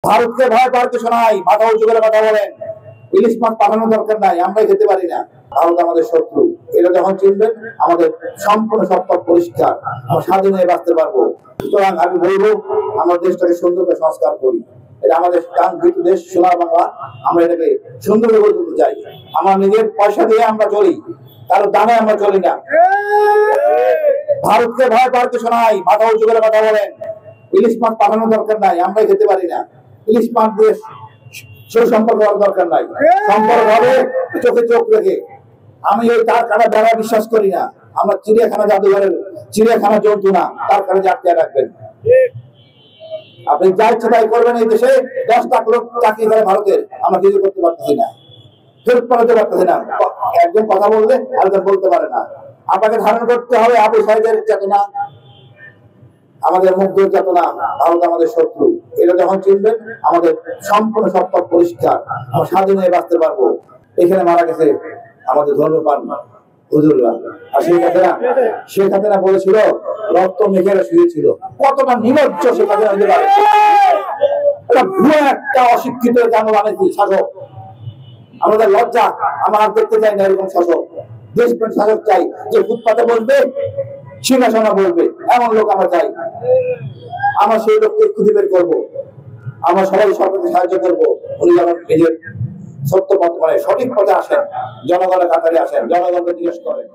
ভারতকে ভয় পাওয়ার কিছু নাই, মাথা উঁচু করে কথা বলেন। ইলিশ মাছ পাঠানোর দরকার নাই, আমরাই খেতে পারি না। ভারত আমাদের শত্রু, এটা যখন চিনবেন আমাদের সম্পূর্ণ সৎপথ পরিষ্কার, আমরা স্বাধীন হয়ে বাঁচতে পারবো। সুতরাং আমি বলবো আমরা দেশটাকে সুন্দর করে সংস্কার করি। এটা আমাদের কাঙ্ক্ষিত দেশ সোনার বাংলা, আমরা এটাকে সুন্দর করে গড়ে তুলতে চাই। আমার নিজের পয়সা দিয়ে আমরা চলি, কারো দামে আমরা চলি না। ভারতকে ভয় পাওয়ার কিছু নাই, মাথা উঁচু করে কথা বলেন। ইলিশ মাছ পাঠানোর দরকার নাই, আমরাই খেতে পারি না। ইলিশ মাছ দিয়ে সুসম্পর্ক হওয়ার দরকার নাই, সম্পর্ক হবে চোখে চোখ রেখে। আমি ওই তার কাটা বেড়া বিশ্বাস করি না। আমরা চিড়িয়াখানা জাদুঘরের চিড়িয়াখানা জন্তু না, তার কাছে আটকে রাখবেন। আপনি যা ইচ্ছে তাই করবেন। এই দেশে 10 লাখ লোক চাকরি করে ভারতের, আমরা কিছু করতে পারতেছি না, ফেরত পাঠাতে পারতেছি না। একজন কথা বললে আরেকজন বলতে পারে না। আপনাকে ধারণ করতে হবে আবু সাইদের চেতনা, আমাদের মুগ্ধর চেতনা। ভারত আমাদের শত্রু, এটা যখন চিনবেন আমাদের সম্পূর্ণ সৎপথ পরিষ্কার, আমরা স্বাধীন হয়ে বাঁচতে পারবো। এখানে মারা গেছে আমাদের ধর্মপ্রাণ হুজুররা। আর শেখ হাসিনা বলেছিল রক্ত মেখে শুয়েছিল। কতটা নির্লজ্জ শেখ হাসিনা হতে পারে! এটা ভুয়া একটা অশিক্ষিত জানবানেছি শাসক। আমাদের লজ্জা, আমরা আর দেখতে চাই না এরকম শাসক। দেশপ্রেম শাসক চাই, যে ফুটপাতে বলবে, সিংহাসনে বলবে, এমন লোক আমরা চাই। আমরা সেই লোককে খুঁজে বের করবো। আমরা সবাই সরকারকে সাহায্য করবো, উনি যেন নিজের সত্য পথ মানে সঠিক পথে আসেন, জনগণের কাতারে আসেন, জনগণকে জিজ্ঞেস করেন।